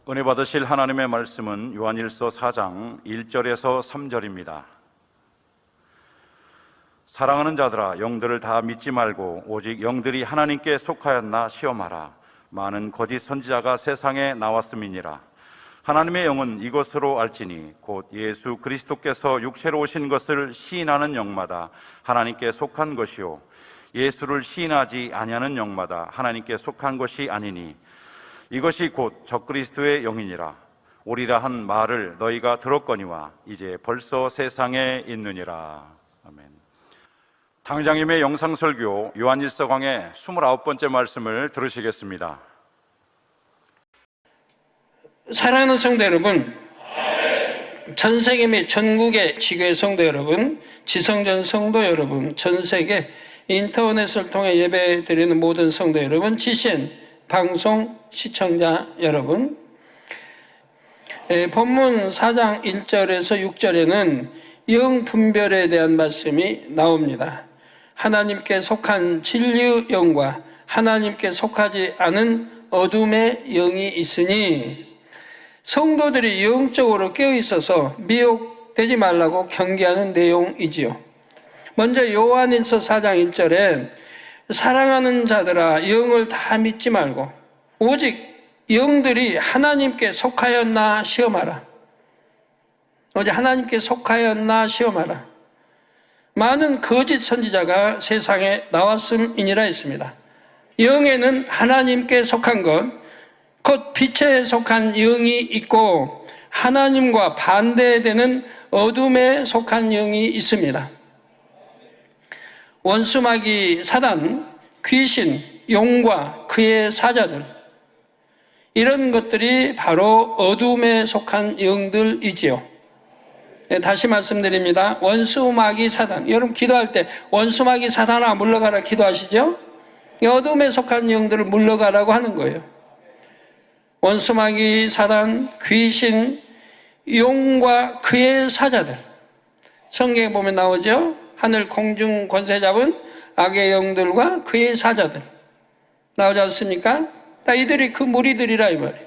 은혜 받으실 하나님의 말씀은 요한일서 4장 1절에서 3절입니다. 사랑하는 자들아, 영들을 다 믿지 말고 오직 영들이 하나님께 속하였나 시험하라. 많은 거짓 선지자가 세상에 나왔음이니라. 하나님의 영은 이것으로 알지니 곧 예수 그리스도께서 육체로 오신 것을 시인하는 영마다 하나님께 속한 것이요 예수를 시인하지 아니하는 영마다 하나님께 속한 것이 아니니 이것이 곧 적그리스도의 영이니라. 오리라 한 말을 너희가 들었거니와 이제 벌써 세상에 있느니라. 아멘. 당장님의 영상설교 요한일서 강의 29번째 말씀을 들으시겠습니다. 사랑하는 성도 여러분, 전 세계 및 전국의 지교회 성도 여러분, 지성전 성도 여러분, 전 세계 인터넷을 통해 예배 드리는 모든 성도 여러분, GCN 방송 시청자 여러분, 본문 4장 1절에서 6절에는 영 분별에 대한 말씀이 나옵니다. 하나님께 속한 진리의 영과 하나님께 속하지 않은 어둠의 영이 있으니 성도들이 영적으로 깨어있어서 미혹되지 말라고 경계하는 내용이지요. 먼저 요한일서 4장 1절에 사랑하는 자들아, 영을 다 믿지 말고 오직 영들이 하나님께 속하였나 시험하라. 오직 하나님께 속하였나 시험하라. 많은 거짓 선지자가 세상에 나왔음이니라 했습니다. 영에는 하나님께 속한 것, 곧 빛에 속한 영이 있고 하나님과 반대되는 어둠에 속한 영이 있습니다. 원수마귀 사단, 귀신, 용과 그의 사자들, 이런 것들이 바로 어둠에 속한 영들이지요. 다시 말씀드립니다. 원수마귀 사단, 여러분 기도할 때 원수마귀 사단아 물러가라 기도하시죠? 어둠에 속한 영들을 물러가라고 하는 거예요. 원수마귀 사단, 귀신, 용과 그의 사자들, 성경에 보면 나오죠? 하늘 공중 권세 잡은 악의 영들과 그의 사자들 나오지 않습니까? 다 이들이 그 무리들이라 이 말이에요.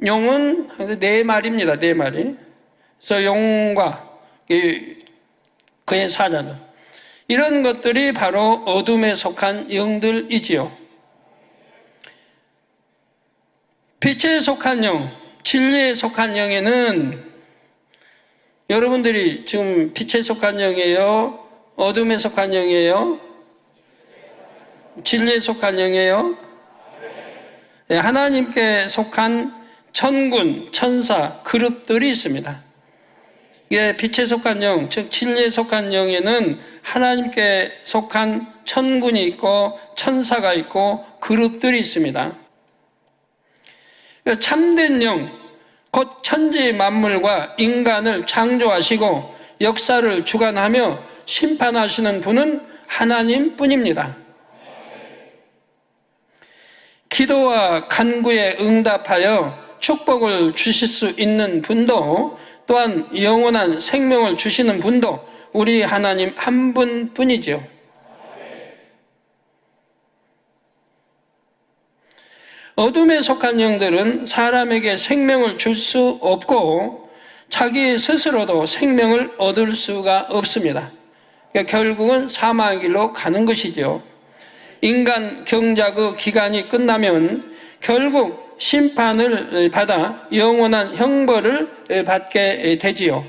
용은 네 마리입니다. 네 마리. 그래서 용과 그의 사자들, 이런 것들이 바로 어둠에 속한 영들이지요. 빛에 속한 영, 진리에 속한 영에는 여러분들이 지금 빛에 속한 영이에요? 어둠에 속한 영이에요? 진리에 속한 영이에요? 네, 하나님께 속한 천군, 천사, 그룹들이 있습니다. 이게 빛에 속한 영, 즉 진리에 속한 영에는 하나님께 속한 천군이 있고 천사가 있고 그룹들이 있습니다. 참된 영, 곧 천지 만물과 인간을 창조하시고 역사를 주관하며 심판하시는 분은 하나님뿐입니다. 기도와 간구에 응답하여 축복을 주실 수 있는 분도, 또한 영원한 생명을 주시는 분도 우리 하나님 한 분뿐이죠. 어둠에 속한 영들은 사람에게 생명을 줄 수 없고 자기 스스로도 생명을 얻을 수가 없습니다. 그러니까 결국은 사망의 길로 가는 것이죠. 인간 경작의 기간이 끝나면 결국 심판을 받아 영원한 형벌을 받게 되지요.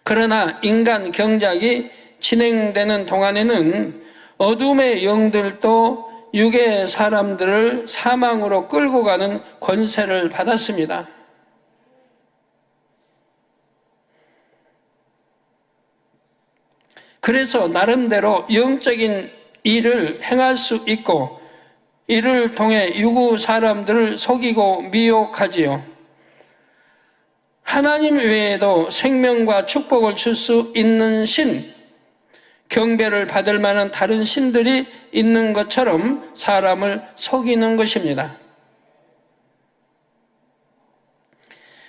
그러나 인간 경작이 진행되는 동안에는 어둠의 영들도 육의 사람들을 사망으로 끌고 가는 권세를 받았습니다. 그래서 나름대로 영적인 일을 행할 수 있고 이를 통해 유구 사람들을 속이고 미혹하지요. 하나님 외에도 생명과 축복을 줄 수 있는 신, 경배를 받을 만한 다른 신들이 있는 것처럼 사람을 속이는 것입니다.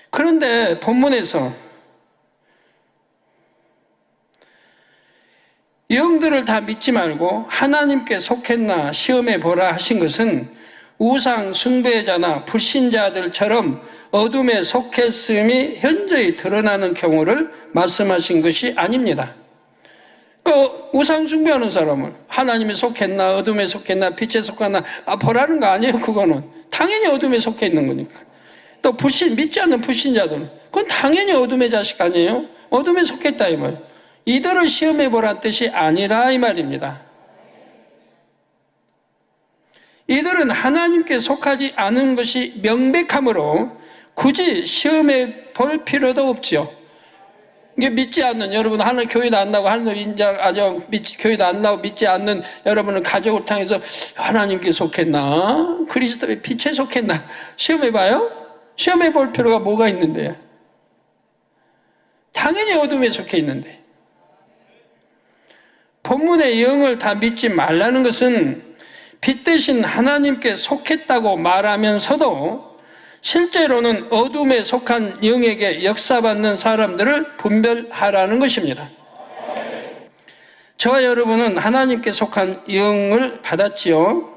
그런데 본문에서 영들을 다 믿지 말고 하나님께 속했나 시험해 보라 하신 것은 우상 숭배자나 불신자들처럼 어둠에 속했음이 현저히 드러나는 경우를 말씀하신 것이 아닙니다. 우상 숭배하는 사람을 하나님에 속했나 어둠에 속했나 빛에 속했나 보라는 거 아니에요. 그거는 당연히 어둠에 속해 있는 거니까. 또 믿지 않는 불신자들은 그건 당연히 어둠의 자식 아니에요. 어둠에 속했다 이 말. 이들을 시험해 보란 뜻이 아니라 이 말입니다. 이들은 하나님께 속하지 않은 것이 명백하므로 굳이 시험해 볼 필요도 없지요. 이게 믿지 않는 여러분, 하늘 교회도 안 나오고 하늘 인자 아정 교회도 안 나오고 믿지 않는 여러분은 가족을 통해서 하나님께 속했나 그리스도의 빛에 속했나 시험해봐요? 시험해 볼 필요가 뭐가 있는데요? 당연히 어둠에 속해 있는데. 본문의 영을 다 믿지 말라는 것은 빛 대신 하나님께 속했다고 말하면서도 실제로는 어둠에 속한 영에게 역사받는 사람들을 분별하라는 것입니다. 저와 여러분은 하나님께 속한 영을 받았지요.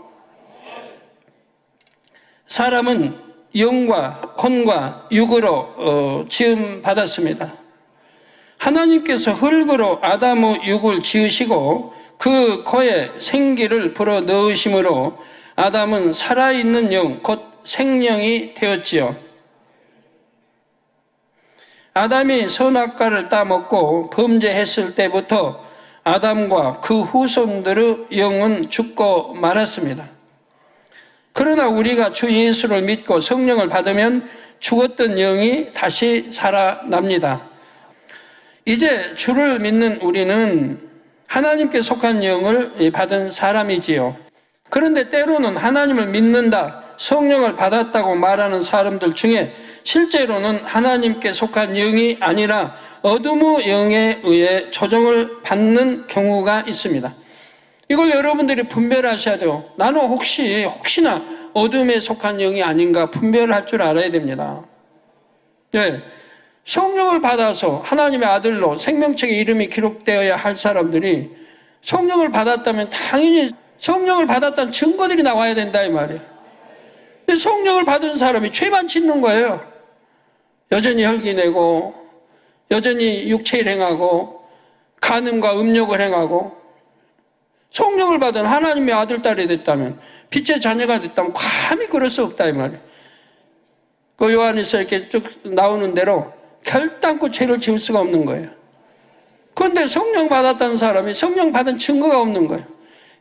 사람은 영과 혼과 육으로 지음 받았습니다. 하나님께서 흙으로 아담의 육을 지으시고 그 코에 생기를 불어 넣으심으로 아담은 살아있는 영, 곧 생명이 되었지요. 아담이 선악과를 따먹고 범죄했을 때부터 아담과 그 후손들의 영은 죽고 말았습니다. 그러나 우리가 주 예수를 믿고 성령을 받으면 죽었던 영이 다시 살아납니다. 이제 주를 믿는 우리는 하나님께 속한 영을 받은 사람이지요. 그런데 때로는 하나님을 믿는다, 성령을 받았다고 말하는 사람들 중에 실제로는 하나님께 속한 영이 아니라 어둠의 영에 의해 조종을 받는 경우가 있습니다. 이걸 여러분들이 분별하셔야 돼요. 나는 혹시나 어둠에 속한 영이 아닌가 분별할 줄 알아야 됩니다. 네. 성령을 받아서 하나님의 아들로 생명책에 이름이 기록되어야 할 사람들이 성령을 받았다면 당연히 성령을 받았다는 증거들이 나와야 된다 이 말이에요. 근데 성령을 받은 사람이 죄만 짓는 거예요. 여전히 혈기내고 여전히 육체를 행하고 간음과 음욕을 행하고 성령을 받은 하나님의 아들, 딸이 됐다면 빛의 자녀가 됐다면 감히 그럴 수 없다 이 말이에요. 그 요한에서 이렇게 쭉 나오는 대로 결단코 죄를 지을 수가 없는 거예요. 그런데 성령 받았다는 사람이 성령 받은 증거가 없는 거예요.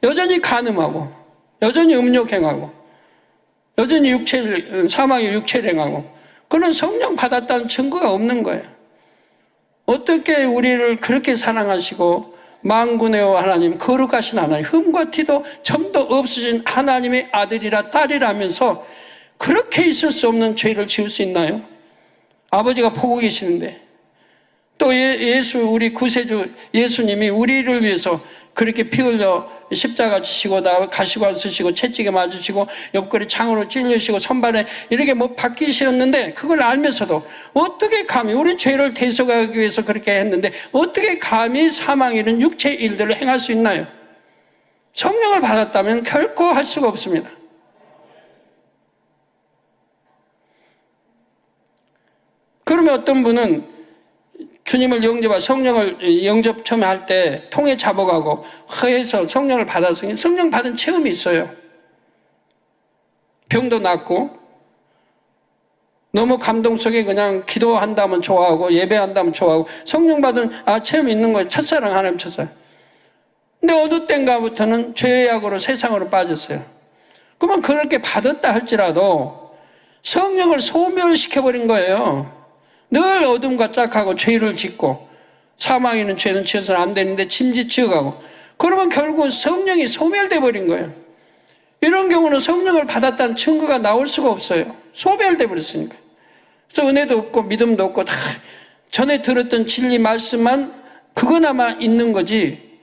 여전히 간음하고 여전히 음욕행하고 여전히 사망의 육체를 행하고 그는 성령 받았다는 증거가 없는 거예요. 어떻게 우리를 그렇게 사랑하시고 만군의 하나님, 거룩하신 하나님, 흠과 티도 점도 없으신 하나님의 아들이라 딸이라면서 그렇게 있을 수 없는 죄를 지을 수 있나요? 아버지가 보고 계시는데 또 우리 구세주 예수님이 우리를 위해서 그렇게 피 흘려 십자가 지시고 가시관 쓰시고 채찍에 맞으시고 옆구리 창으로 찔리시고 손발에 이렇게 박히셨는데 그걸 알면서도 어떻게 감히 우리 죄를 대속하기 위해서 그렇게 했는데 어떻게 감히 사망 이런 육체의 일들을 행할 수 있나요? 성령을 받았다면 결코 할 수가 없습니다. 그러면 어떤 분은 주님을 영접하고 성령을 영접 처음에 할 때 통에 잡아가고 해서 성령을 받아서 성령 받은 체험이 있어요. 병도 낫고 너무 감동 속에 그냥 기도한다면 좋아하고 예배한다면 좋아하고 성령 받은 체험이 있는 거예요. 첫사랑, 하나님 첫사랑. 근데 어느 때인가부터는 죄악으로 세상으로 빠졌어요. 그러면 그렇게 받았다 할지라도 성령을 소멸시켜버린 거예요. 늘 어둠과 짝하고 죄를 짓고 사망에는 죄는 지어서는 안 되는데 짐짓 지어가고 그러면 결국 성령이 소멸돼 버린 거예요. 이런 경우는 성령을 받았다는 증거가 나올 수가 없어요. 소멸돼 버렸으니까. 그래서 은혜도 없고 믿음도 없고 다 전에 들었던 진리 말씀만 그거나마 있는 거지.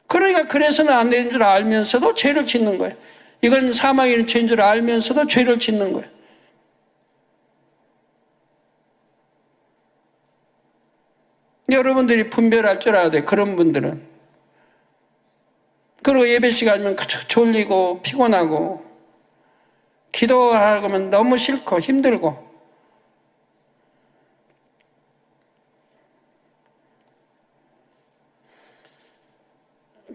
그러니까 그래서는 안 되는 줄 알면서도 죄를 짓는 거예요. 이건 사망에는 죄인 줄 알면서도 죄를 짓는 거예요. 여러분들이 분별할 줄 알아야 돼, 그런 분들은. 그리고 예배 시간이면 졸리고 피곤하고 기도하고 하면 너무 싫고 힘들고.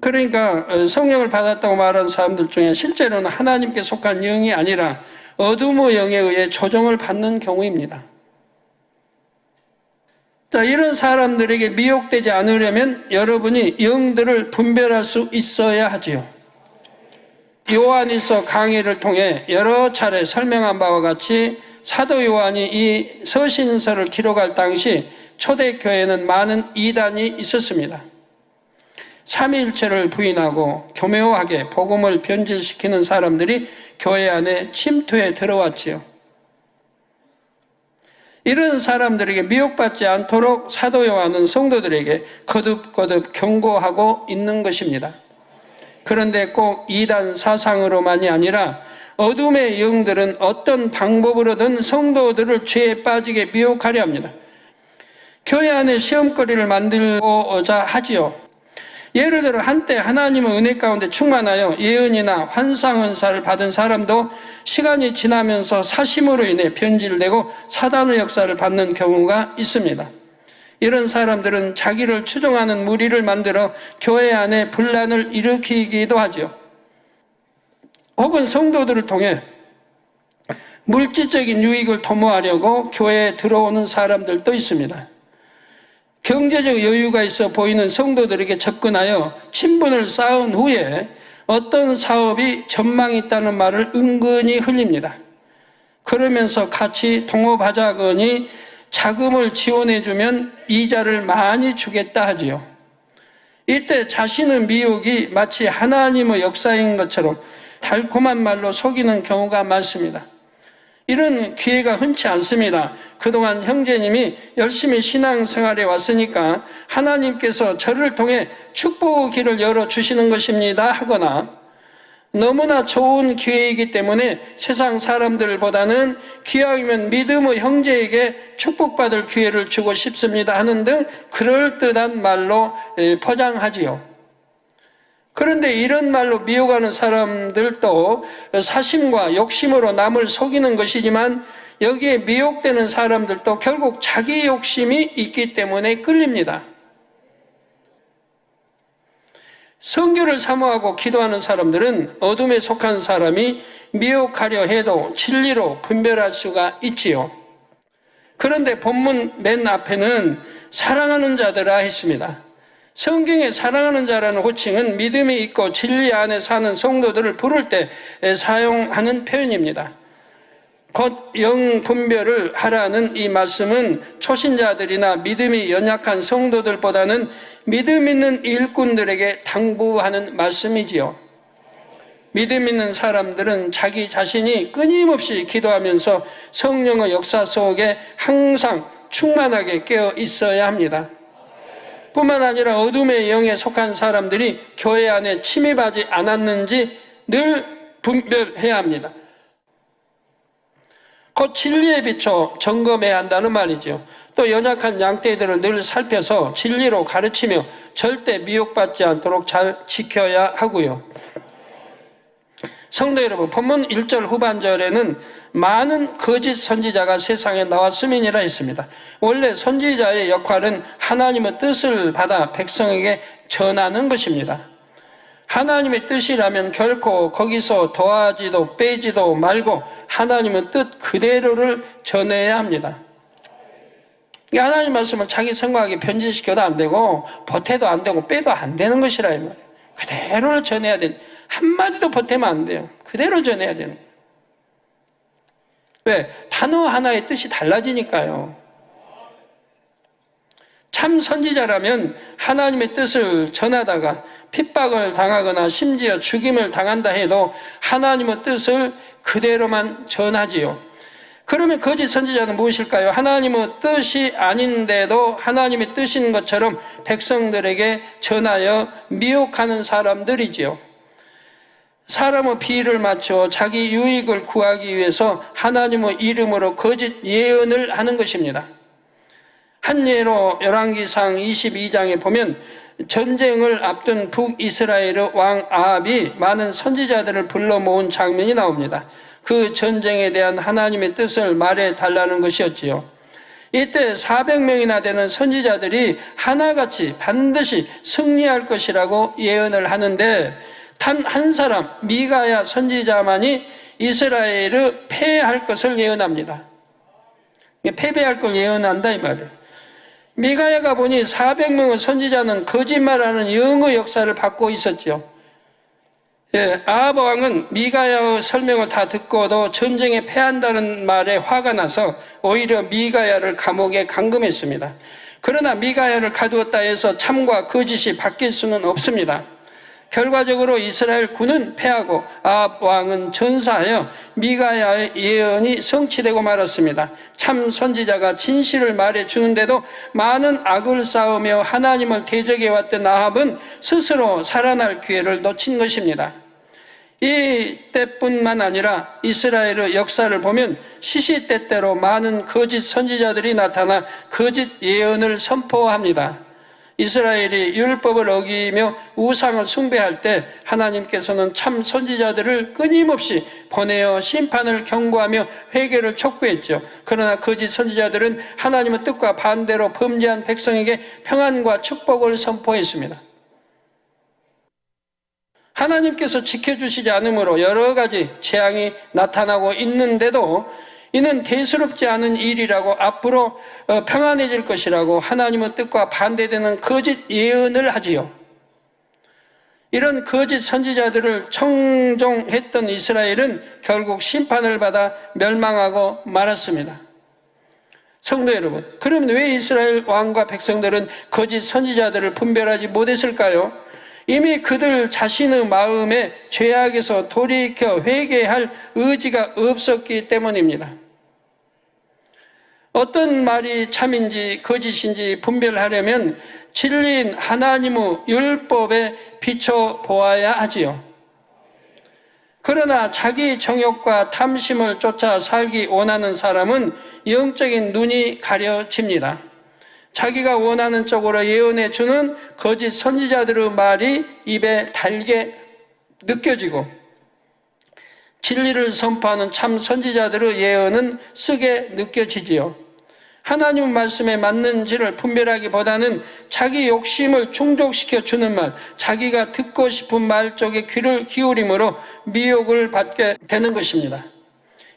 그러니까 성령을 받았다고 말하는 사람들 중에 실제로는 하나님께 속한 영이 아니라 어둠의 영에 의해 조종을 받는 경우입니다. 자, 이런 사람들에게 미혹되지 않으려면 여러분이 영들을 분별할 수 있어야 하지요. 요한일서 강의를 통해 여러 차례 설명한 바와 같이 사도 요한이 이 서신서를 기록할 당시 초대교회에는 많은 이단이 있었습니다. 삼위일체를 부인하고 교묘하게 복음을 변질시키는 사람들이 교회 안에 침투해 들어왔지요. 이런 사람들에게 미혹받지 않도록 사도 요한은 성도들에게 거듭거듭 경고하고 있는 것입니다. 그런데 꼭 이단 사상으로만이 아니라 어둠의 영들은 어떤 방법으로든 성도들을 죄에 빠지게 미혹하려 합니다. 교회 안에 시험거리를 만들고자 하지요. 예를 들어 한때 하나님의 은혜 가운데 충만하여 예언이나 환상 은사를 받은 사람도 시간이 지나면서 사심으로 인해 변질되고 사단의 역사를 받는 경우가 있습니다. 이런 사람들은 자기를 추종하는 무리를 만들어 교회 안에 분란을 일으키기도 하죠. 혹은 성도들을 통해 물질적인 유익을 도모하려고 교회에 들어오는 사람들도 있습니다. 경제적 여유가 있어 보이는 성도들에게 접근하여 친분을 쌓은 후에 어떤 사업이 전망이 있다는 말을 은근히 흘립니다. 그러면서 같이 동업하자거니 자금을 지원해주면 이자를 많이 주겠다 하지요. 이때 자신의 미혹이 마치 하나님의 역사인 것처럼 달콤한 말로 속이는 경우가 많습니다. 이런 기회가 흔치 않습니다. 그동안 형제님이 열심히 신앙생활에 왔으니까 하나님께서 저를 통해 축복의 길을 열어주시는 것입니다 하거나 너무나 좋은 기회이기 때문에 세상 사람들보다는 기왕이면 믿음의 형제에게 축복받을 기회를 주고 싶습니다 하는 등 그럴듯한 말로 포장하지요. 그런데 이런 말로 미혹하는 사람들도 사심과 욕심으로 남을 속이는 것이지만 여기에 미혹되는 사람들도 결국 자기 욕심이 있기 때문에 끌립니다. 성교를 사모하고 기도하는 사람들은 어둠에 속한 사람이 미혹하려 해도 진리로 분별할 수가 있지요. 그런데 본문 맨 앞에는 사랑하는 자들아 했습니다. 성경에 사랑하는 자라는 호칭은 믿음이 있고 진리 안에 사는 성도들을 부를 때 사용하는 표현입니다. 곧 영 분별을 하라는 이 말씀은 초신자들이나 믿음이 연약한 성도들보다는 믿음 있는 일꾼들에게 당부하는 말씀이지요. 믿음 있는 사람들은 자기 자신이 끊임없이 기도하면서 성령의 역사 속에 항상 충만하게 깨어 있어야 합니다. 뿐만 아니라 어둠의 영에 속한 사람들이 교회 안에 침입하지 않았는지 늘 분별해야 합니다. 곧 진리에 비춰 점검해야 한다는 말이죠. 또 연약한 양떼들을 늘 살펴서 진리로 가르치며 절대 미혹받지 않도록 잘 지켜야 하고요. 성도 여러분, 본문 1절 후반절에는 많은 거짓 선지자가 세상에 나왔음이니라 했습니다. 원래 선지자의 역할은 하나님의 뜻을 받아 백성에게 전하는 것입니다. 하나님의 뜻이라면 결코 거기서 더하지도 빼지도 말고 하나님의 뜻 그대로를 전해야 합니다. 하나님 말씀을 자기 생각하게 변질시켜도 안 되고 보태도 안 되고 빼도 안 되는 것이라 이 말이에요. 그대로를 전해야 되는, 한마디도 보태면 안 돼요. 그대로 전해야 되는 거예요. 왜? 단어 하나의 뜻이 달라지니까요. 참 선지자라면 하나님의 뜻을 전하다가 핍박을 당하거나 심지어 죽임을 당한다 해도 하나님의 뜻을 그대로만 전하지요. 그러면 거짓 선지자는 무엇일까요? 하나님의 뜻이 아닌데도 하나님의 뜻인 것처럼 백성들에게 전하여 미혹하는 사람들이지요. 사람의 비위를 맞춰 자기 유익을 구하기 위해서 하나님의 이름으로 거짓 예언을 하는 것입니다. 한 예로 열왕기상 22장에 보면 전쟁을 앞둔 북이스라엘 왕 아합이 많은 선지자들을 불러 모은 장면이 나옵니다. 그 전쟁에 대한 하나님의 뜻을 말해 달라는 것이었지요. 이때 400명이나 되는 선지자들이 하나같이 반드시 승리할 것이라고 예언을 하는데 단 한 사람 미가야 선지자만이 이스라엘을 패할 것을 예언합니다. 패배할 걸 예언한다 이 말이에요. 미가야가 보니 400명의 선지자는 거짓말하는 영의 역사를 받고 있었죠. 아합 왕은 미가야의 설명을 다 듣고도 전쟁에 패한다는 말에 화가 나서 오히려 미가야를 감옥에 감금했습니다. 그러나 미가야를 가두었다 해서 참과 거짓이 바뀔 수는 없습니다. 결과적으로 이스라엘 군은 패하고 아합 왕은 전사하여 미가야의 예언이 성취되고 말았습니다. 참 선지자가 진실을 말해주는데도 많은 악을 쌓으며 하나님을 대적해왔던 아합은 스스로 살아날 기회를 놓친 것입니다. 이 때뿐만 아니라 이스라엘의 역사를 보면 시시때때로 많은 거짓 선지자들이 나타나 거짓 예언을 선포합니다. 이스라엘이 율법을 어기며 우상을 숭배할 때 하나님께서는 참 선지자들을 끊임없이 보내어 심판을 경고하며 회개를 촉구했죠. 그러나 거짓 선지자들은 하나님의 뜻과 반대로 범죄한 백성에게 평안과 축복을 선포했습니다. 하나님께서 지켜주시지 않으므로 여러 가지 재앙이 나타나고 있는데도 이는 대수롭지 않은 일이라고 앞으로 평안해질 것이라고 하나님의 뜻과 반대되는 거짓 예언을 하지요. 이런 거짓 선지자들을 청종했던 이스라엘은 결국 심판을 받아 멸망하고 말았습니다. 성도 여러분, 그러면 왜 이스라엘 왕과 백성들은 거짓 선지자들을 분별하지 못했을까요? 이미 그들 자신의 마음에 죄악에서 돌이켜 회개할 의지가 없었기 때문입니다. 어떤 말이 참인지 거짓인지 분별하려면 진리인 하나님의 율법에 비춰보아야 하지요. 그러나 자기 정욕과 탐심을 쫓아 살기 원하는 사람은 영적인 눈이 가려집니다. 자기가 원하는 쪽으로 예언해 주는 거짓 선지자들의 말이 입에 달게 느껴지고 진리를 선포하는 참 선지자들의 예언은 쓰게 느껴지지요. 하나님 말씀에 맞는지를 분별하기보다는 자기 욕심을 충족시켜 주는 말, 자기가 듣고 싶은 말 쪽에 귀를 기울임으로 미혹을 받게 되는 것입니다.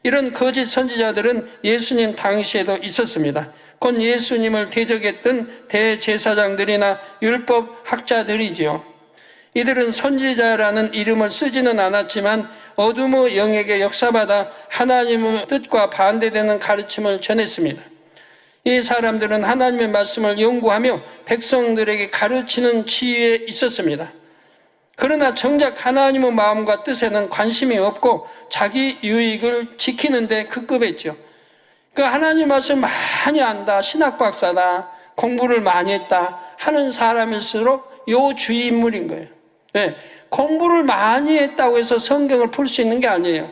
이런 거짓 선지자들은 예수님 당시에도 있었습니다. 곧 예수님을 대적했던 대제사장들이나 율법 학자들이지요. 이들은 선지자라는 이름을 쓰지는 않았지만 어둠의 영에게 역사받아 하나님의 뜻과 반대되는 가르침을 전했습니다. 이 사람들은 하나님의 말씀을 연구하며 백성들에게 가르치는 지위에 있었습니다. 그러나 정작 하나님의 마음과 뜻에는 관심이 없고 자기 유익을 지키는 데 급급했죠. 그 하나님 말씀 많이 안다, 신학박사다, 공부를 많이 했다 하는 사람일수록 요 주의 인물인 거예요. 네, 공부를 많이 했다고 해서 성경을 풀 수 있는 게 아니에요.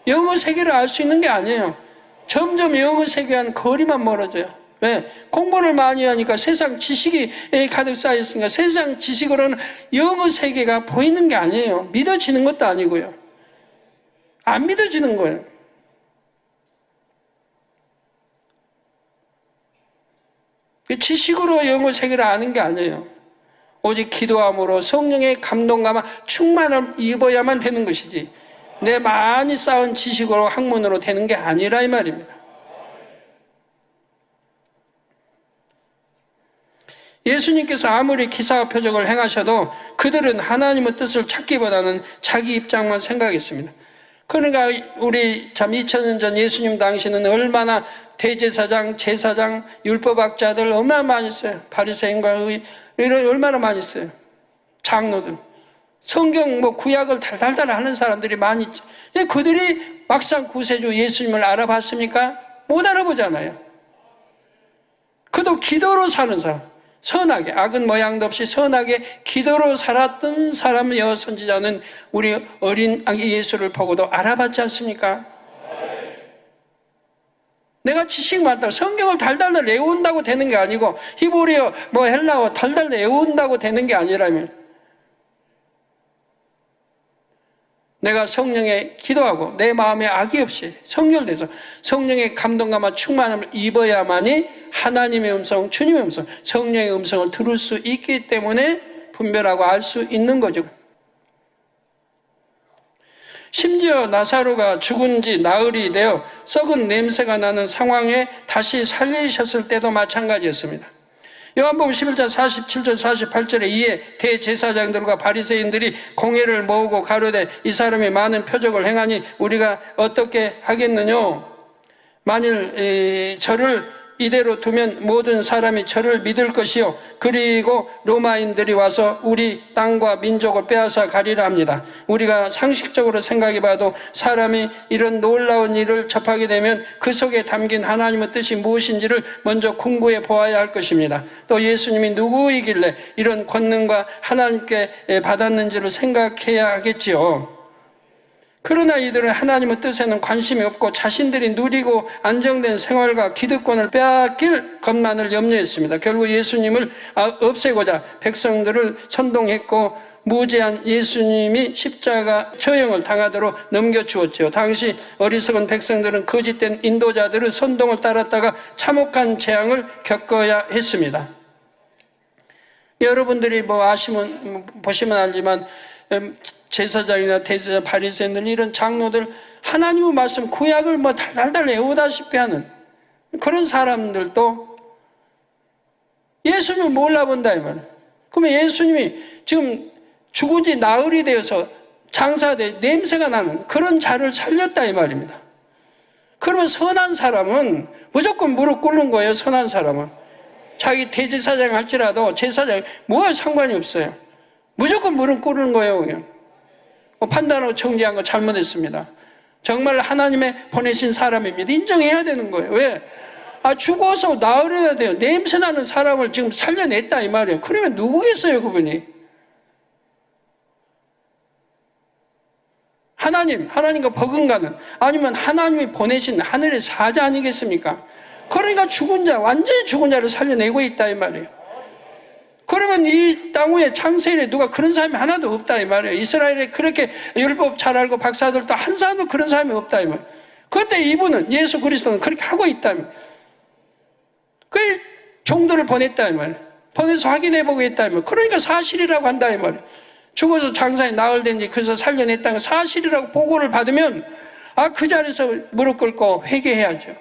영어 세계를 알 수 있는 게 아니에요. 점점 영어 세계와는 거리만 멀어져요. 왜? 공부를 많이 하니까 세상 지식이 가득 쌓여있으니까 세상 지식으로는 영어 세계가 보이는 게 아니에요. 믿어지는 것도 아니고요. 안 믿어지는 거예요. 지식으로 영어 세계를 아는 게 아니에요. 오직 기도함으로 성령의 감동감화 충만함 입어야만 되는 것이지 내 많이 쌓은 지식으로 학문으로 되는 게 아니라 이 말입니다. 예수님께서 아무리 기사와 표적을 행하셔도 그들은 하나님의 뜻을 찾기보다는 자기 입장만 생각했습니다. 그러니까 우리 참 2000년 전 예수님 당시는 얼마나 대제사장, 제사장, 율법학자들 얼마나 많이 있어요. 바리새인과 얼마나 많이 있어요. 장로들. 성경 구약을 달달달 하는 사람들이 많이 있죠. 그들이 막상 구세주 예수님을 알아봤습니까? 못 알아보잖아요. 그도 기도로 사는 사람, 선하게, 악은 모양도 없이 선하게 기도로 살았던 사람 여선지자는 우리 어린 예수를 보고도 알아봤지 않습니까? 내가 지식 많다고 성경을 달달 외운다고 되는 게 아니고 히브리어 헬라어 달달 외운다고 되는 게 아니라면 내가 성령에 기도하고 내 마음에 악이 없이 성결돼서 성령의 감동감과 충만함을 입어야만이 하나님의 음성, 주님의 음성, 성령의 음성을 들을 수 있기 때문에 분별하고 알 수 있는 거죠. 심지어 나사로가 죽은 지 나흘이 되어 썩은 냄새가 나는 상황에 다시 살리셨을 때도 마찬가지였습니다. 요한복음 11장 47절 48절에 이에 대제사장들과 바리새인들이 공회를 모으고 가로되 이 사람이 많은 표적을 행하니 우리가 어떻게 하겠느냐. 만일 저를 이대로 두면 모든 사람이 저를 믿을 것이요 그리고 로마인들이 와서 우리 땅과 민족을 빼앗아 가리라 합니다. 우리가 상식적으로 생각해 봐도 사람이 이런 놀라운 일을 접하게 되면 그 속에 담긴 하나님의 뜻이 무엇인지를 먼저 공부해 보아야 할 것입니다. 또 예수님이 누구이길래 이런 권능과 하나님께 받았는지를 생각해야 하겠지요. 그러나 이들은 하나님의 뜻에는 관심이 없고 자신들이 누리고 안정된 생활과 기득권을 빼앗길 것만을 염려했습니다. 결국 예수님을 없애고자 백성들을 선동했고 무죄한 예수님이 십자가 처형을 당하도록 넘겨주었죠. 당시 어리석은 백성들은 거짓된 인도자들의 선동을 따랐다가 참혹한 재앙을 겪어야 했습니다. 여러분들이 보시면 알지만 제사장이나 대제사, 바리새인들 이런 장로들 하나님의 말씀 구약을 달달 외우다시피 하는 그런 사람들도 예수님을 몰라본다 이 말이에요. 그러면 예수님이 지금 죽은 지 나흘이 되어서 장사돼 냄새가 나는 그런 자를 살렸다 이 말입니다. 그러면 선한 사람은 무조건 무릎 꿇는 거예요. 선한 사람은 자기 대제사장 할지라도 제사장 뭐와 상관이 없어요. 무조건 무릎 꿇는 거예요. 그냥. 판단하고 정죄한 거 잘못했습니다. 정말 하나님의 보내신 사람입니다. 인정해야 되는 거예요. 왜? 죽어서 나으려야 돼요. 냄새나는 사람을 지금 살려냈다 이 말이에요. 그러면 누구겠어요 그분이? 하나님과 버금가는 아니면 하나님이 보내신 하늘의 사자 아니겠습니까? 그러니까 완전히 죽은 자를 살려내고 있다 이 말이에요. 그러면 이 땅 위에 창세일에 누가 그런 사람이 하나도 없다 이 말이에요. 이스라엘에 그렇게 율법 잘 알고 박사들도 한 사람도 그런 사람이 없다 이 말이에요. 그런데 이분은 예수 그리스도는 그렇게 하고 있다. 그 종들을 보냈다 이 말이에요. 보내서 확인해 보고 있다 이 말이에요. 그러니까 사실이라고 한다 이 말이에요. 죽어서 장사에 나흘 된지 그래서 살려냈다는 사실이라고 보고를 받으면 그 자리에서 무릎 꿇고 회개해야죠.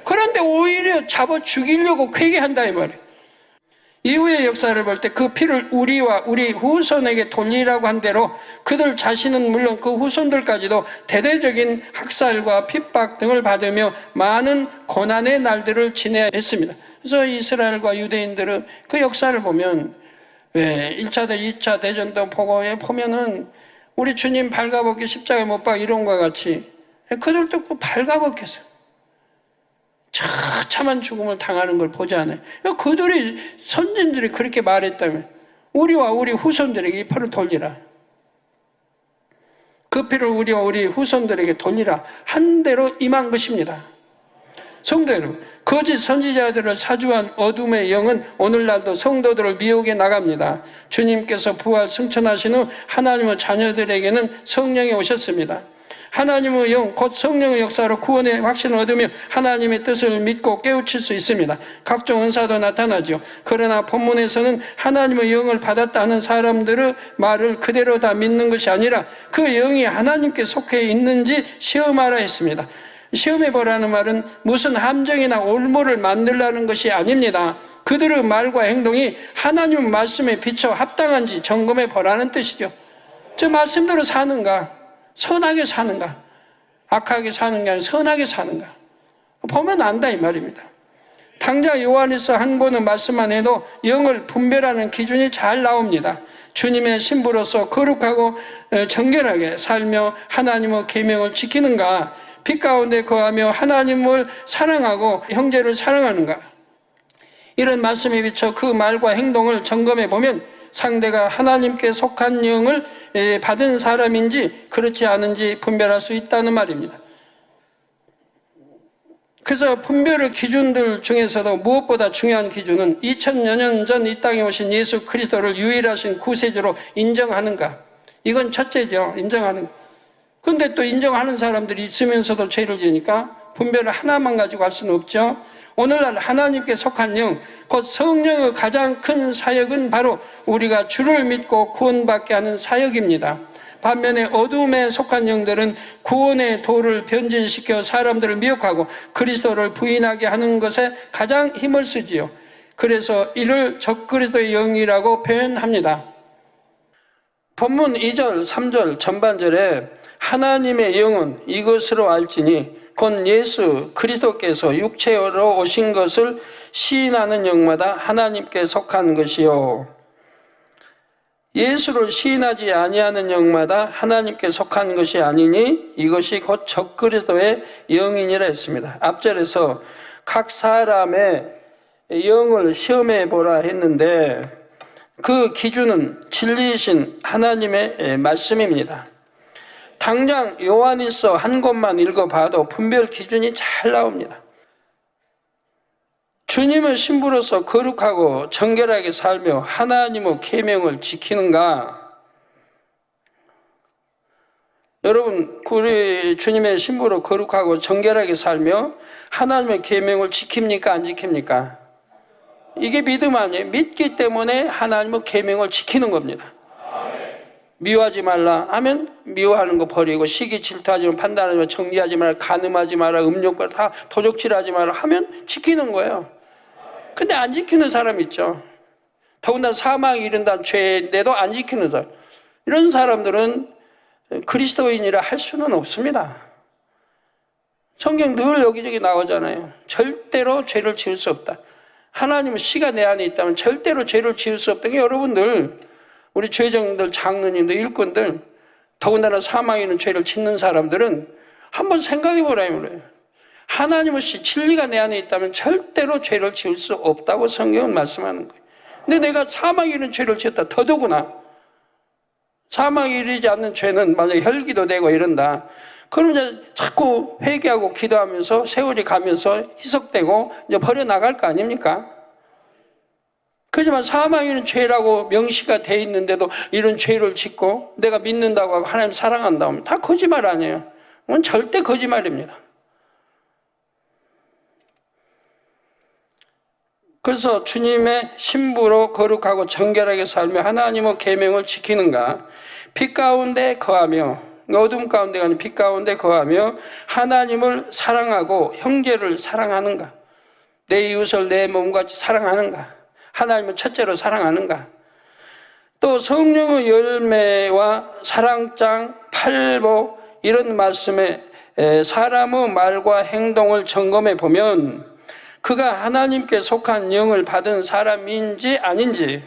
그런데 오히려 잡아 죽이려고 회개한다 이 말이에요. 이후의 역사를 볼 때 그 피를 우리와 우리 후손에게 돌리라고 한 대로 그들 자신은 물론 그 후손들까지도 대대적인 학살과 핍박 등을 받으며 많은 고난의 날들을 지내야 했습니다. 그래서 이스라엘과 유대인들은 그 역사를 보면 1차 대 2차 대전도 보면은 우리 주님 발가벗기 십자가에 못 박아 이런 것과 같이 그들도 그 발가벗겼어요. 처참한 죽음을 당하는 걸 보지 않아요. 선진들이 그렇게 말했다면 우리와 우리 후손들에게 이 피를 돌리라. 그 피를 우리와 우리 후손들에게 돌리라 한 대로 임한 것입니다. 성도 여러분, 거짓 선지자들을 사주한 어둠의 영은 오늘날도 성도들을 미혹해 나갑니다. 주님께서 부활 승천하신 후 하나님의 자녀들에게는 성령이 오셨습니다. 하나님의 영, 곧 성령의 역사로 구원의 확신을 얻으며 하나님의 뜻을 믿고 깨우칠 수 있습니다. 각종 은사도 나타나죠. 그러나 본문에서는 하나님의 영을 받았다는 사람들의 말을 그대로 다 믿는 것이 아니라 그 영이 하나님께 속해 있는지 시험하라 했습니다. 시험해보라는 말은 무슨 함정이나 올무를 만들라는 것이 아닙니다. 그들의 말과 행동이 하나님 말씀에 비춰 합당한지 점검해보라는 뜻이죠. 저 말씀대로 사는가? 선하게 사는가? 악하게 사는 게 아니라 선하게 사는가? 보면 안다 이 말입니다. 당장 요한에서 한 권의 말씀만 해도 영을 분별하는 기준이 잘 나옵니다. 주님의 신부로서 거룩하고 정결하게 살며 하나님의 계명을 지키는가? 빛 가운데 거하며 하나님을 사랑하고 형제를 사랑하는가? 이런 말씀에 비춰 그 말과 행동을 점검해 보면 상대가 하나님께 속한 영을 받은 사람인지 그렇지 않은지 분별할 수 있다는 말입니다. 그래서 분별의 기준들 중에서도 무엇보다 중요한 기준은 2000여 년 전 이 땅에 오신 예수 그리스도를 유일하신 구세주로 인정하는가. 이건 첫째죠. 인정하는 거. 근데 또 인정하는 사람들이 있으면서도 죄를 지니까 분별을 하나만 가지고 할 수는 없죠. 오늘날 하나님께 속한 영, 곧 성령의 가장 큰 사역은 바로 우리가 주를 믿고 구원받게 하는 사역입니다. 반면에 어둠에 속한 영들은 구원의 도를 변질시켜 사람들을 미혹하고 그리스도를 부인하게 하는 것에 가장 힘을 쓰지요. 그래서 이를 적그리스도의 영이라고 표현합니다. 본문 2절, 3절 전반절에 하나님의 영은 이것으로 알지니 곧 예수 그리스도께서 육체로 오신 것을 시인하는 영마다 하나님께 속한 것이요. 예수를 시인하지 아니하는 영마다 하나님께 속한 것이 아니니 이것이 곧 적그리스도의 영이니라 했습니다. 앞절에서 각 사람의 영을 시험해 보라 했는데 그 기준은 진리이신 하나님의 말씀입니다. 당장 요한일서 한 곳만 읽어봐도 분별 기준이 잘 나옵니다. 주님의 신부로서 거룩하고 정결하게 살며 하나님의 계명을 지키는가? 여러분, 우리 주님의 신부로 거룩하고 정결하게 살며 하나님의 계명을 지킵니까? 안 지킵니까? 이게 믿음 아니에요. 믿기 때문에 하나님의 계명을 지키는 겁니다. 미워하지 말라 하면 미워하는 거 버리고, 시기 질투하지 말라, 판단하지 말라, 정리하지 말라, 간음하지 말라, 음욕 다 도적질하지 말라 하면 지키는 거예요. 근데 안 지키는 사람 있죠. 더군다나 사망에 이른다는 죄인데도 안 지키는 사람. 이런 사람들은 그리스도인이라 할 수는 없습니다. 성경 늘 여기저기 나오잖아요. 절대로 죄를 지을 수 없다. 하나님은 씨가 내 안에 있다면 절대로 죄를 지을 수 없다는 게, 여러분들, 우리 죄정들, 장로님들, 일꾼들, 더군다나 사망에 있는 죄를 짓는 사람들은 한번 생각해 보라는 거예요. 하나님의 씨, 진리가 내 안에 있다면 절대로 죄를 지을 수 없다고 성경은 말씀하는 거예요. 근데 내가 사망에 이른 죄를 지었다. 더더구나 사망에 이르지 않는 죄는 만약에 혈기도 되고 이런다. 그럼 이제 자꾸 회개하고 기도하면서 세월이 가면서 희석되고 이제 버려나갈 거 아닙니까? 그렇지만 사망에 이른 죄라고 명시가 돼 있는데도 이런 죄를 짓고 내가 믿는다고 하고 하나님 사랑한다고 하면 다 거짓말 아니에요. 그건 절대 거짓말입니다. 그래서 주님의 신부로 거룩하고 정결하게 살며 하나님의 계명을 지키는가? 빛 가운데 거하며, 어둠 가운데가 아닌 빛 가운데 거하며 하나님을 사랑하고 형제를 사랑하는가? 내 이웃을 내 몸같이 사랑하는가? 하나님을 첫째로 사랑하는가? 또 성령의 열매와 사랑장, 팔복 이런 말씀에 사람의 말과 행동을 점검해 보면 그가 하나님께 속한 영을 받은 사람인지 아닌지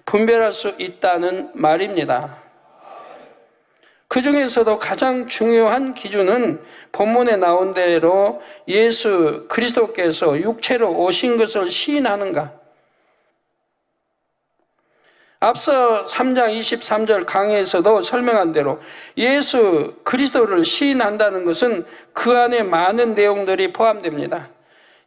분별할 수 있다는 말입니다. 그 중에서도 가장 중요한 기준은 본문에 나온 대로 예수 그리스도께서 육체로 오신 것을 시인하는가. 앞서 3장 23절 강의에서도 설명한 대로 예수 그리스도를 시인한다는 것은 그 안에 많은 내용들이 포함됩니다.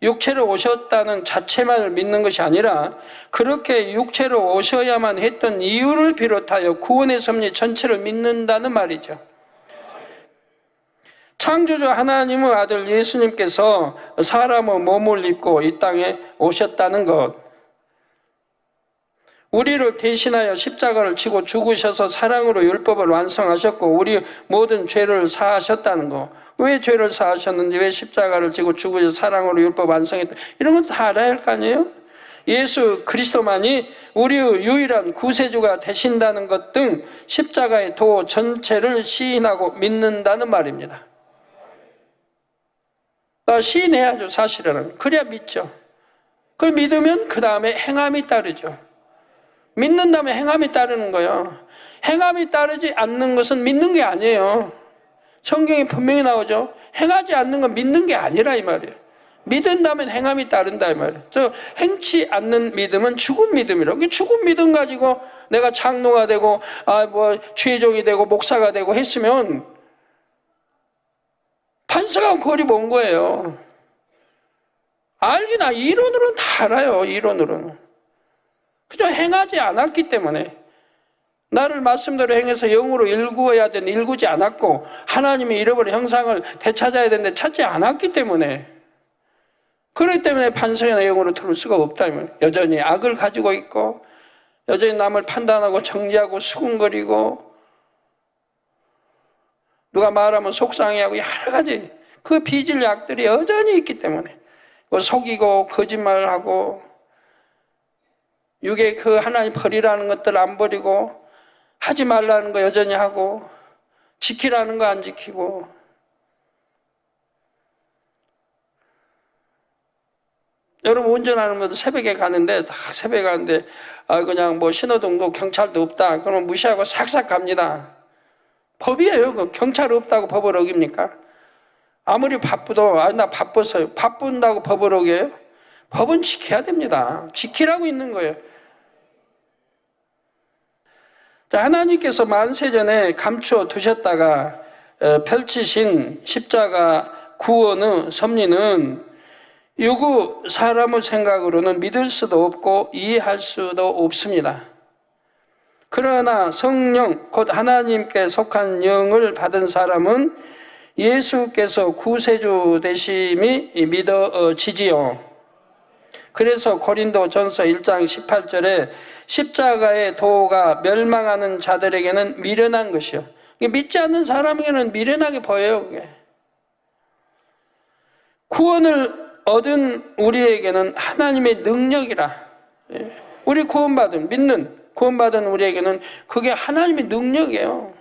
육체로 오셨다는 자체만을 믿는 것이 아니라 그렇게 육체로 오셔야만 했던 이유를 비롯하여 구원의 섭리 전체를 믿는다는 말이죠. 창조주 하나님의 아들 예수님께서 사람의 몸을 입고 이 땅에 오셨다는 것, 우리를 대신하여 십자가를 지고 죽으셔서 사랑으로 율법을 완성하셨고 우리 모든 죄를 사하셨다는 것, 왜 죄를 사하셨는지, 왜 십자가를 지고 죽으셔서 사랑으로 율법 완성했다, 이런 건 다 알아야 할 거 아니에요? 예수 그리스도만이 우리의 유일한 구세주가 되신다는 것 등 십자가의 도 전체를 시인하고 믿는다는 말입니다. 시인해야죠, 사실은. 그래야 믿죠. 그걸 믿으면 그 다음에 행함이 따르죠. 믿는 다음에 행함이 따르는 거예요. 행함이 따르지 않는 것은 믿는 게 아니에요. 성경에 분명히 나오죠. 행하지 않는 건 믿는 게 아니라 이 말이에요. 믿은 다음에 행함이 따른다 이 말이에요. 행치 않는 믿음은 죽은 믿음이라고. 죽은 믿음 가지고 내가 장로가 되고 죄종이 되고 목사가 되고 했으면 판사가 거리 본 거예요. 알기나 이론으로는 다 알아요. 이론으로는. 그저 행하지 않았기 때문에 나를 말씀대로 행해서 영으로 일구어야 되는데 일구지 않았고 하나님이 잃어버린 형상을 되찾아야 되는데 찾지 않았기 때문에 그렇기 때문에 반성이나 영으로 들을 수가 없다면 여전히 악을 가지고 있고 여전히 남을 판단하고 정죄하고 수군거리고 누가 말하면 속상해하고 여러 가지 그 비질 약들이 여전히 있기 때문에 속이고 거짓말을 하고 육의 그 하나님 버리라는 것들 안 버리고 하지 말라는 거 여전히 하고 지키라는 거 안 지키고 여러분 운전하는 것도 새벽에 가는데 그냥 뭐 신호등도 경찰도 없다 그러면 무시하고 싹싹 갑니다. 법이에요. 그 경찰 없다고 법을 어깁니까? 아무리 바쁘도 나 바빠서요. 바쁜다고 법을 어겨요? 법은 지켜야 됩니다. 지키라고 있는 거예요. 자, 하나님께서 만세전에 감추어 두셨다가 펼치신 십자가 구원의 섭리는 요구 사람의 생각으로는 믿을 수도 없고 이해할 수도 없습니다. 그러나 성령 곧 하나님께 속한 영을 받은 사람은 예수께서 구세주 되심이 믿어지지요. 그래서 고린도전서 1장 18절에 십자가의 도가 멸망하는 자들에게는 미련한 것이요. 믿지 않는 사람에게는 미련하게 보여요. 그게. 구원을 얻은 우리에게는 하나님의 능력이라. 우리 구원받은 우리에게는 그게 하나님의 능력이에요.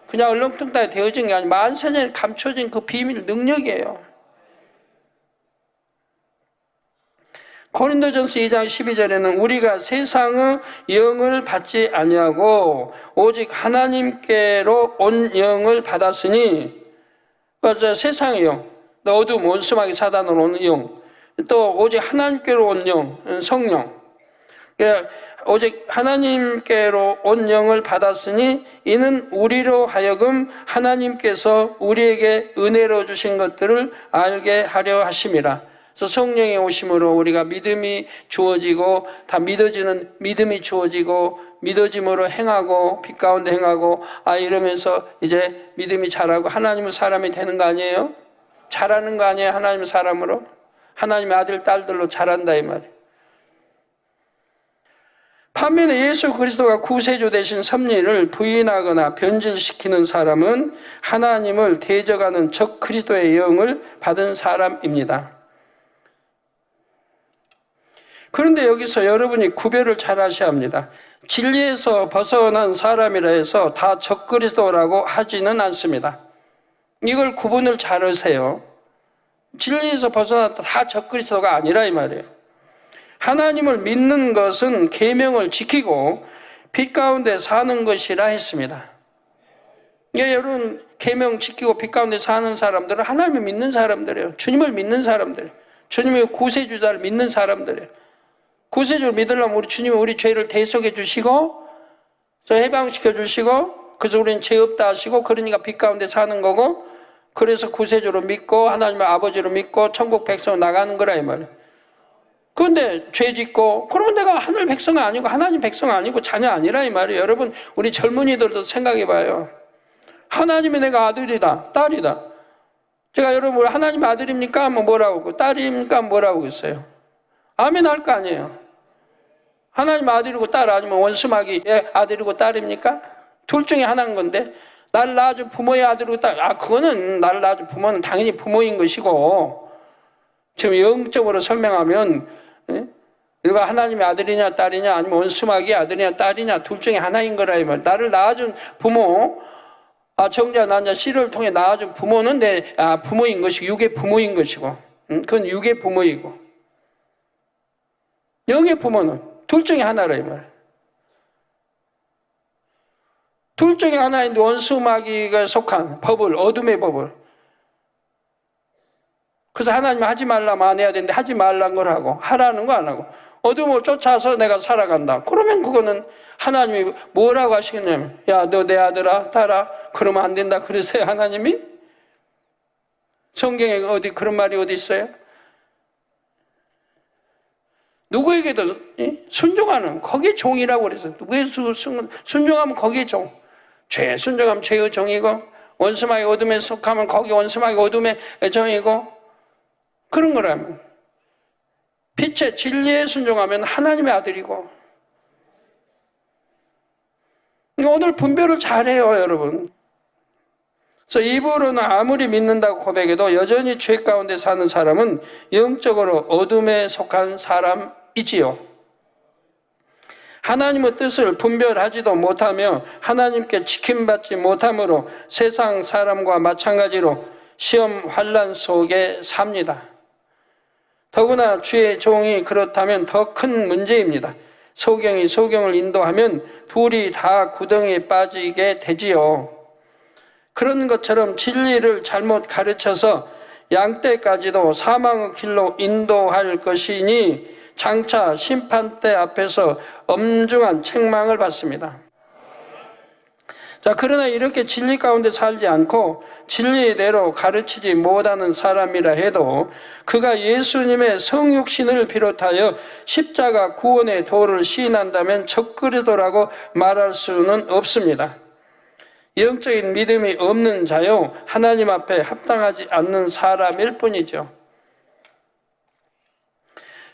그냥 얼렁뚱땅 되어진 게 아니라 만세전에 감춰진 그 비밀 능력이에요. 고린도전서 2장 12절에는 우리가 세상의 영을 받지 아니하고 오직 하나님께로 온 영을 받았으니 세상의 영, 어두움 원수마귀 사단으로 온 영, 또 오직 하나님께로 온 영, 성령, 오직 하나님께로 온 영을 받았으니 이는 우리로 하여금 하나님께서 우리에게 은혜로 주신 것들을 알게 하려 하심이라. 그래서 성령의 오심으로 우리가 믿음이 주어지고 다 믿어지는 믿음이 주어지고 믿어짐으로 행하고 빛 가운데 행하고 이러면서 이제 믿음이 자라고 하나님의 사람이 되는 거 아니에요? 자라는 거 아니에요? 하나님의 사람으로? 하나님의 아들 딸들로 자란다 이 말이에요. 반면에 예수 그리스도가 구세주 되신 섭리를 부인하거나 변질시키는 사람은 하나님을 대적하는 적 그리스도의 영을 받은 사람입니다. 그런데 여기서 여러분이 구별을 잘 하셔야 합니다. 진리에서 벗어난 사람이라 해서 다 적그리스도라고 하지는 않습니다. 이걸 구분을 잘 하세요. 진리에서 벗어났다 다 적그리스도가 아니라 이 말이에요. 하나님을 믿는 것은 계명을 지키고 빛 가운데 사는 것이라 했습니다. 여러분 계명 지키고 빛 가운데 사는 사람들은 하나님을 믿는 사람들이에요. 주님을 믿는 사람들이에요. 주님의 구세주자를 믿는 사람들이에요. 구세주를 믿으려면 우리 주님이 우리 죄를 대속해 주시고 해방시켜 주시고 그래서 우리는 죄 없다 하시고 그러니까 빛 가운데 사는 거고 그래서 구세주로 믿고 하나님의 아버지로 믿고 천국 백성으로 나가는 거라 이 말이에요. 그런데 죄 짓고 그러면 내가 하늘 백성 아니고 하나님 백성 아니고 자녀 아니라 이 말이에요. 여러분 우리 젊은이들도 생각해 봐요. 하나님이 내가 아들이다 딸이다. 제가 여러분 하나님의 아들입니까? 하면 뭐라고 하고 딸입니까? 뭐라고 했어요? 아멘 할 거 아니에요. 하나님 아들이고 딸 아니면 원수마귀의 아들이고 딸입니까? 둘 중에 하나인 건데 나를 낳아준 부모의 아들이고 딸 그거는 나를 낳아준 부모는 당연히 부모인 것이고 지금 영적으로 설명하면 누가 하나님의 아들이냐 딸이냐 아니면 원수마귀의 아들이냐 딸이냐 둘 중에 하나인 거라 이 말. 나를 낳아준 부모 정자 난자 씨를 통해 낳아준 부모는 내 부모인 것이고 육의 부모인 것이고 그건 육의 부모이고 영의 부모는 둘 중에 하나라 이 말. 둘 중에 하나인데 원수마귀가 속한 법을 어둠의 법을 그래서 하나님 하지 말라면 안 해야 되는데 하지 말라는 걸 하고 하라는 거 안 하고 어둠을 쫓아서 내가 살아간다. 그러면 그거는 하나님이 뭐라고 하시겠냐면 야 너 내 아들아 딸아 그러면 안 된다 그러세요 하나님이? 성경에 어디 그런 말이 어디 있어요? 누구에게도 순종하는 거기에 종이라고 그래서 누구에 순종하면 거기에 종. 죄에 순종하면 죄의 종이고 원수마귀 어둠에 속하면 거기 원수마귀 어둠의 종이고 그런 거라면 빛의 진리에 순종하면 하나님의 아들이고 그러니까 오늘 분별을 잘해요 여러분. 그래서 입으로는 아무리 믿는다고 고백해도 여전히 죄 가운데 사는 사람은 영적으로 어둠에 속한 사람이지요. 하나님의 뜻을 분별하지도 못하며 하나님께 지킴받지 못함으로 세상 사람과 마찬가지로 시험 환난 속에 삽니다. 더구나 주의 종이 그렇다면 더 큰 문제입니다. 소경이 소경을 인도하면 둘이 다 구덩이에 빠지게 되지요. 그런 것처럼 진리를 잘못 가르쳐서 양떼까지도 사망의 길로 인도할 것이니 장차 심판대 앞에서 엄중한 책망을 받습니다. 자, 그러나 이렇게 진리 가운데 살지 않고 진리대로 가르치지 못하는 사람이라 해도 그가 예수님의 성육신을 비롯하여 십자가 구원의 도를 시인한다면 적그리스도라고 말할 수는 없습니다. 영적인 믿음이 없는 자요, 하나님 앞에 합당하지 않는 사람일 뿐이죠.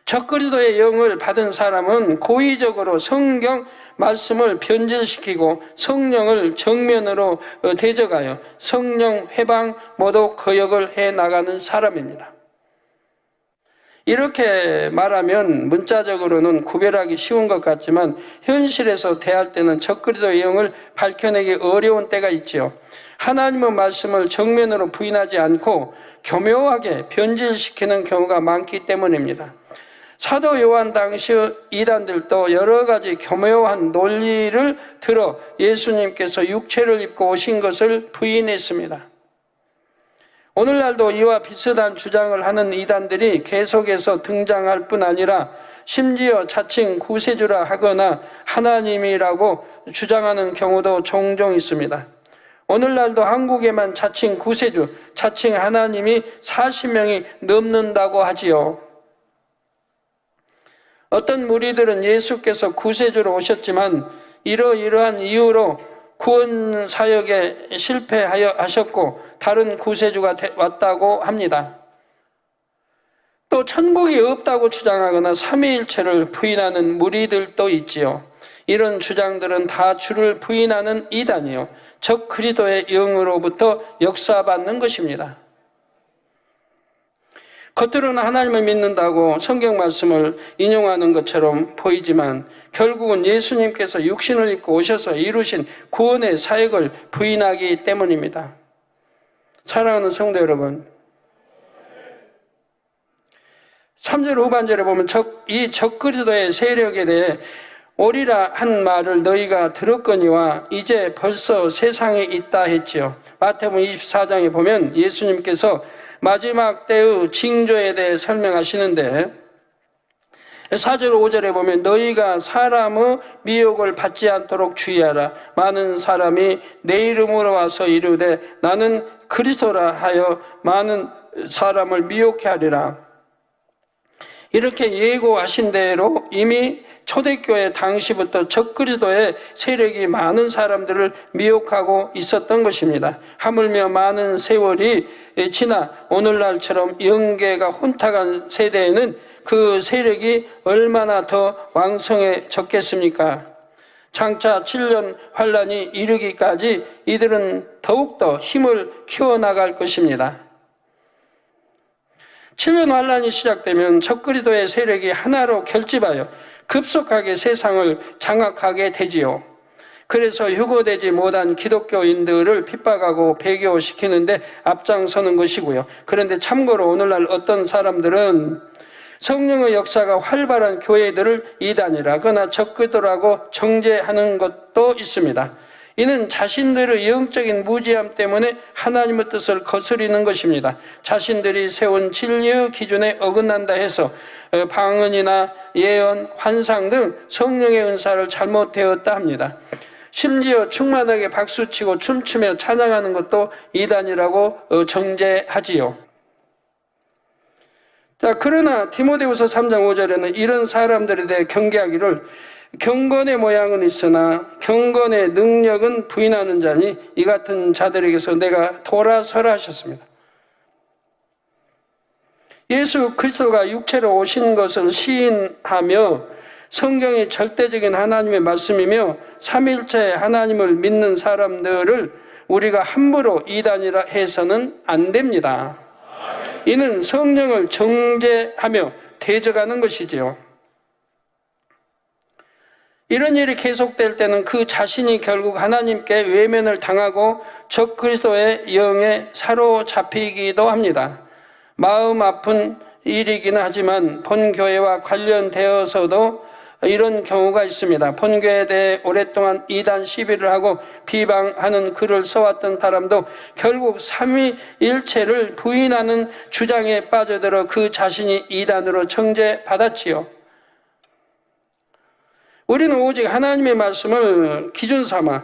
적그리스도의 영을 받은 사람은 고의적으로 성경 말씀을 변질시키고 성령을 정면으로 대적하여 성령 회방 모독 거역을 해나가는 사람입니다. 이렇게 말하면 문자적으로는 구별하기 쉬운 것 같지만 현실에서 대할 때는 적그리스도의 영을 밝혀내기 어려운 때가 있지요. 하나님의 말씀을 정면으로 부인하지 않고 교묘하게 변질시키는 경우가 많기 때문입니다. 사도 요한 당시 이단들도 여러 가지 교묘한 논리를 들어 예수님께서 육체를 입고 오신 것을 부인했습니다. 오늘날도 이와 비슷한 주장을 하는 이단들이 계속해서 등장할 뿐 아니라 심지어 자칭 구세주라 하거나 하나님이라고 주장하는 경우도 종종 있습니다. 오늘날도 한국에만 자칭 구세주, 자칭 하나님이 40명이 넘는다고 하지요. 어떤 무리들은 예수께서 구세주로 오셨지만 이러이러한 이유로 구원 사역에 실패하셨고 다른 구세주가 왔다고 합니다. 또 천국이 없다고 주장하거나 삼위일체를 부인하는 무리들도 있지요. 이런 주장들은 다 주를 부인하는 이단이요, 적 그리스도의 영으로부터 역사받는 것입니다. 겉으로는 하나님을 믿는다고 성경 말씀을 인용하는 것처럼 보이지만 결국은 예수님께서 육신을 입고 오셔서 이루신 구원의 사역을 부인하기 때문입니다. 사랑하는 성도 여러분, 3절 후반절에 보면 이 적그리스도의 세력에 대해 오리라 한 말을 너희가 들었거니와 이제 벌써 세상에 있다 했지요. 마태복음 24장에 보면 예수님께서 마지막 때의 징조에 대해 설명하시는데 4절 5절에 보면 너희가 사람의 미혹을 받지 않도록 주의하라. 많은 사람이 내 이름으로 와서 이르되 나는 그리스도라 하여 많은 사람을 미혹해 하리라. 이렇게 예고하신 대로 이미 초대교회 당시부터 적그리스도의 세력이 많은 사람들을 미혹하고 있었던 것입니다. 하물며 많은 세월이 지나 오늘날처럼 영계가 혼탁한 세대에는 그 세력이 얼마나 더 왕성해졌겠습니까? 장차 7년 환란이 이르기까지 이들은 더욱더 힘을 키워나갈 것입니다. 7년 환란이 시작되면 적그리스도의 세력이 하나로 결집하여 급속하게 세상을 장악하게 되지요. 그래서 휴거되지 못한 기독교인들을 핍박하고 배교시키는데 앞장서는 것이고요. 그런데 참고로 오늘날 어떤 사람들은 성령의 역사가 활발한 교회들을 이단이라 그러나 적그리스도라고 정죄하는 것도 있습니다. 이는 자신들의 영적인 무지함 때문에 하나님의 뜻을 거스리는 것입니다. 자신들이 세운 진리의 기준에 어긋난다 해서 방언이나 예언, 환상 등 성령의 은사를 잘못되었다 합니다. 심지어 충만하게 박수치고 춤추며 찬양하는 것도 이단이라고 정죄하지요. 자, 그러나 디모데후서 3장 5절에는 이런 사람들에 대해 경계하기를 경건의 모양은 있으나 경건의 능력은 부인하는 자니 이 같은 자들에게서 내가 돌아서라 하셨습니다. 예수 그리스도가 육체로 오신 것을 시인하며 성경이 절대적인 하나님의 말씀이며 삼일체 하나님을 믿는 사람들을 우리가 함부로 이단이라 해서는 안 됩니다. 이는 성령을 정죄하며 대적하는 것이지요. 이런 일이 계속될 때는 그 자신이 결국 하나님께 외면을 당하고 적 그리스도의 영에 사로잡히기도 합니다. 마음 아픈 일이기는 하지만 본교회와 관련되어서도 이런 경우가 있습니다. 본교회에 대해 오랫동안 이단 시비를 하고 비방하는 글을 써왔던 사람도 결국 삼위일체를 부인하는 주장에 빠져들어 그 자신이 이단으로 정죄받았지요. 우리는 오직 하나님의 말씀을 기준 삼아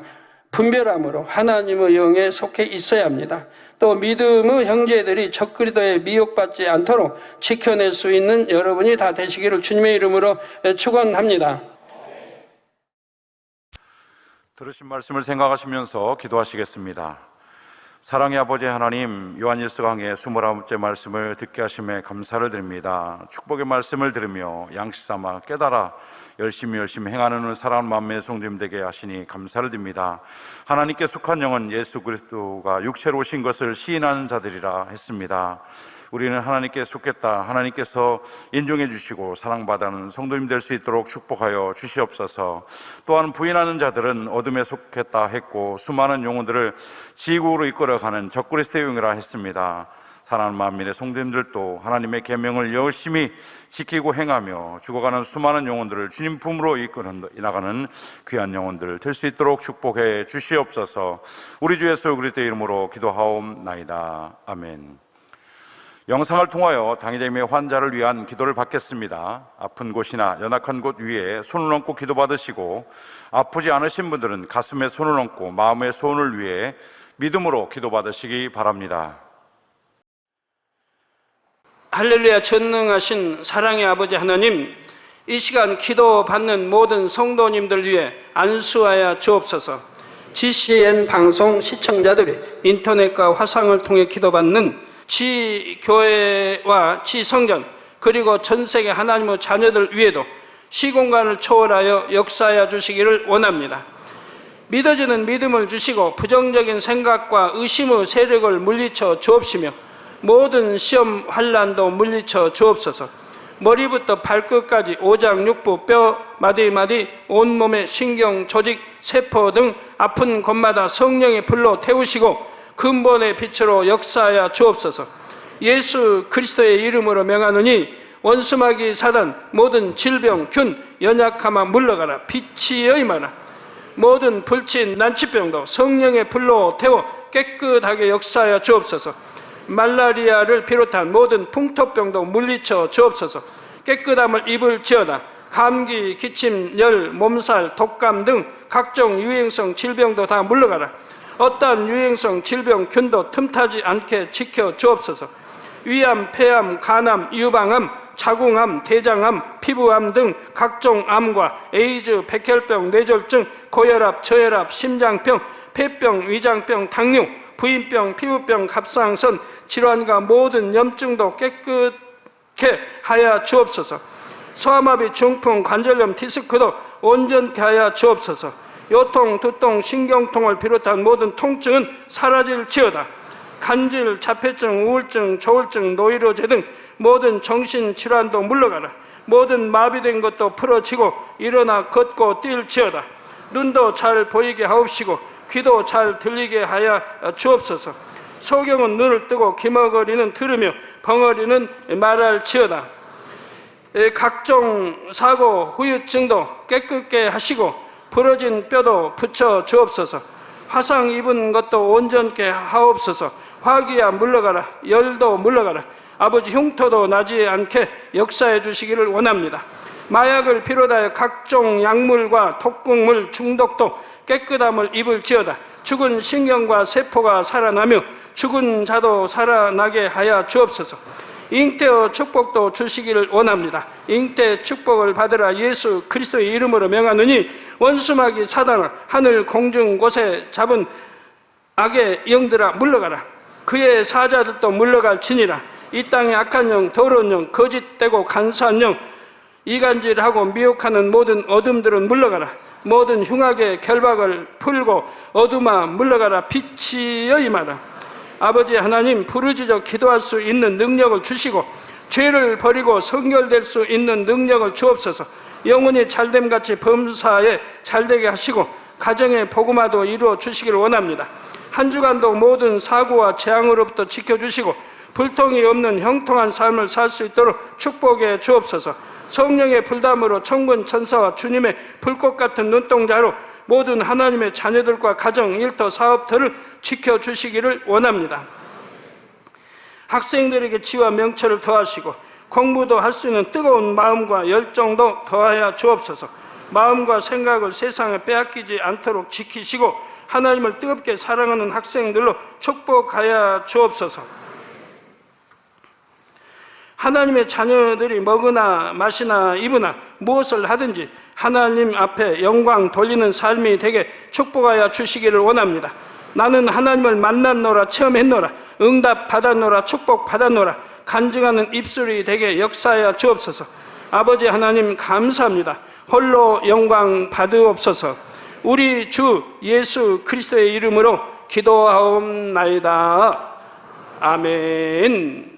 분별함으로 하나님의 영에 속해 있어야 합니다. 또 믿음의 형제들이 적그리스도에 미혹받지 않도록 지켜낼 수 있는 여러분이 다 되시기를 주님의 이름으로 축원합니다. 들으신 말씀을 생각하시면서 기도하시겠습니다. 사랑의 아버지 하나님, 요한일서 강의 29번째 말씀을 듣게 하심에 감사를 드립니다. 축복의 말씀을 들으며 양식 삼아 깨달아 열심히 행하는 사랑하는 만민의 성도님 되게 하시니 감사를 드립니다. 하나님께 속한 영은 예수 그리스도가 육체로 오신 것을 시인하는 자들이라 했습니다. 우리는 하나님께 속했다, 하나님께서 인정해 주시고 사랑받는 성도님 될 수 있도록 축복하여 주시옵소서. 또한 부인하는 자들은 어둠에 속했다 했고 수많은 영혼들을 지국으로 이끌어가는 적그리스도의 영이라 했습니다. 사랑하는 만민의 성도님들도 하나님의 계명을 열심히 지키고 행하며 죽어가는 수많은 영혼들을 주님 품으로 이끌어 나가는 귀한 영혼들 될 수 있도록 축복해 주시옵소서. 우리 주 예수 그리스도의 이름으로 기도하옵나이다. 아멘. 영상을 통하여 당위대임의 환자를 위한 기도를 받겠습니다. 아픈 곳이나 연약한 곳 위에 손을 얹고 기도 받으시고 아프지 않으신 분들은 가슴에 손을 얹고 마음의 소원을 위해 믿음으로 기도 받으시기 바랍니다. 할렐루야. 전능하신 사랑의 아버지 하나님, 이 시간 기도 받는 모든 성도님들 위해 안수하여 주옵소서. GCN 방송 시청자들이 인터넷과 화상을 통해 기도받는 지교회와 지성전 그리고 전세계 하나님의 자녀들 위에도 시공간을 초월하여 역사하여 주시기를 원합니다. 믿어지는 믿음을 주시고 부정적인 생각과 의심의 세력을 물리쳐 주옵시며 모든 시험 환난도 물리쳐 주옵소서. 머리부터 발끝까지 오장육부 뼈 마디마디 온몸의 신경 조직 세포 등 아픈 곳마다 성령의 불로 태우시고 근본의 빛으로 역사하여 주옵소서. 예수 그리스도의 이름으로 명하노니 원수마귀 사단 모든 질병 균 연약함아 물러가라. 빛이 임하라. 모든 불친 난치병도 성령의 불로 태워 깨끗하게 역사하여 주옵소서. 말라리아를 비롯한 모든 풍토병도 물리쳐 주옵소서. 깨끗함을 입을지어다. 감기, 기침, 열, 몸살, 독감 등 각종 유행성 질병도 다 물러가라. 어떠한 유행성 질병 균도 틈타지 않게 지켜 주옵소서. 위암, 폐암, 간암, 유방암, 자궁암, 대장암, 피부암 등 각종 암과 에이즈, 백혈병, 뇌졸중, 고혈압, 저혈압, 심장병, 폐병, 위장병, 당뇨, 부인병, 피부병, 갑상선 질환과 모든 염증도 깨끗게 하여 주옵소서. 소아마비, 중풍, 관절염, 디스크도 온전케 하여 주옵소서. 요통, 두통, 신경통을 비롯한 모든 통증은 사라질지어다. 간질, 자폐증, 우울증, 조울증, 노이로제 등 모든 정신질환도 물러가라. 모든 마비된 것도 풀어지고 일어나 걷고 뛸지어다. 눈도 잘 보이게 하옵시고 귀도 잘 들리게 하여 주옵소서. 소경은 눈을 뜨고 기머거리는 들으며 벙어리는 말할지어다. 각종 사고, 후유증도 깨끗게 하시고 부러진 뼈도 붙여 주옵소서. 화상 입은 것도 온전케 하옵소서. 화기야 물러가라. 열도 물러가라. 아버지 흉터도 나지 않게 역사해 주시기를 원합니다. 마약을 비롯하여 각종 약물과 독극물 중독도 깨끗함을 입을지어다. 죽은 신경과 세포가 살아나며 죽은 자도 살아나게 하여 주옵소서. 잉태의 축복도 주시기를 원합니다. 잉태 축복을 받으라 예수 그리스도의 이름으로 명하느니 원수마귀 사단아 하늘 공중 곳에 잡은 악의 영들아 물러가라. 그의 사자들도 물러갈지니라. 이 땅의 악한 영, 더러운 영, 거짓되고 간사한 영, 이간질하고 미혹하는 모든 어둠들은 물러가라. 모든 흉악의 결박을 풀고 어둠아 물러가라. 빛이여 임하라. 아버지 하나님, 부르짖어 기도할 수 있는 능력을 주시고 죄를 버리고 성결될 수 있는 능력을 주옵소서. 영혼이 잘됨같이 범사에 잘되게 하시고 가정의 복음화도 이루어 주시길 원합니다. 한 주간도 모든 사고와 재앙으로부터 지켜주시고 불통이 없는 형통한 삶을 살 수 있도록 축복해 주옵소서. 성령의 불담으로 천군 천사와 주님의 불꽃 같은 눈동자로 모든 하나님의 자녀들과 가정, 일터, 사업들을 지켜주시기를 원합니다. 학생들에게 지와 명철을 더하시고 공부도 할 수 있는 뜨거운 마음과 열정도 더하여 주옵소서. 마음과 생각을 세상에 빼앗기지 않도록 지키시고 하나님을 뜨겁게 사랑하는 학생들로 축복하여 주옵소서. 하나님의 자녀들이 먹으나 마시나 입으나 무엇을 하든지 하나님 앞에 영광 돌리는 삶이 되게 축복하여 주시기를 원합니다. 나는 하나님을 만났노라, 체험했노라, 응답 받았노라, 축복 받았노라, 간증하는 입술이 되게 역사하여 주옵소서. 아버지 하나님 감사합니다. 홀로 영광 받으옵소서. 우리 주 예수 그리스도의 이름으로 기도하옵나이다. 아멘.